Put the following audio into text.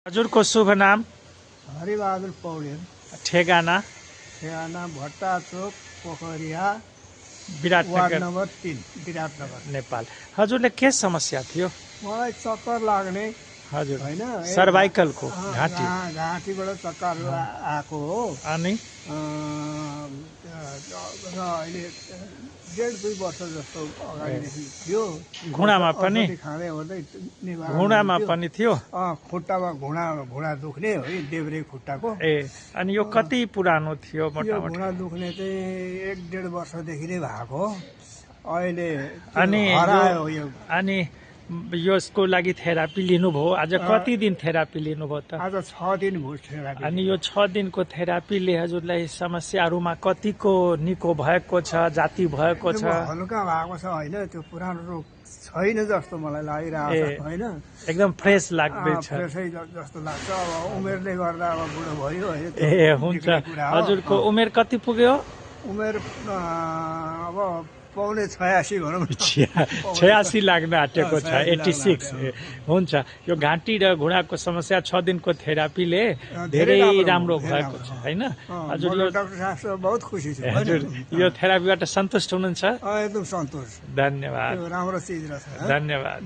हजुरको शुभ नाम? हरिबहादुर पौडेल। ठेगाना? ठेगाना भट्टा चोक, पोखरिया, वार्ड विराटनगर, नम्बर 3, विराटनगर। नेपाल। हजुरले के समस्या थियो? मलाई चक्कर लाग्ने हजुर होइन, सर्भाइकलको घाँटी घाँटीबाट चक्करहरू आएको हो। अनि र अहिले 1.5-2 वर्ष जस्तो अगाडिदेखि थियो। घुँडामा पनि? औषधि खाँदै ओर्दै निवारण घुँडामा हुन्थ्यो। पनि थियो? खुट्टामा घुँडा दुख्ने है, देब्रे खुट्टाको। अनि यो कति पुरानो थियो यो मोटामोटी? घुँडा दुख्ने चाहिँ 1-1.5 वर्षदेखि नै भएको हो। अहिले अनि हरायो यो। अनि यसको लागि थेरापी लिनुभयो? आज कति दिन थेरापी लिनुभयो त? आज 6 दिन भयो थेरापी। अनि यो 6 दिनको थेरापीले हजुरलाई समस्याहरूमा कतिको निको भएको छ, जाति भएको छ? हल्का भएको छ होइन, त्यो पुरानो रोग छैन जस्तो मलाई लागिरहेको छ होइन। एकदम फ्रेस लाग्दैछ। फ्रेसै जस्तो लाग्छ। अब उमेरले गर्दा अब बुढो भयो होइन। हुन्छ। हजुरको उमेर कति पुग्यो? उमेर अब पौने 86 भनौँ। 86 लाग्न आँटेको छ, 86। हुन्छ। यो घाँटी र घुँडाको समस्या 6 दिनको थेरापीले धेरै राम्रो भएको छ होइन? हजुर यो डाक्टर साहब बहुत खुसी छु। हजुर यो थेरापीबाट सन्तुष्ट हुनुहुन्छ? एकदम सन्तोष। धन्यवाद। राम्रो चिज रहेछ। धन्यवाद।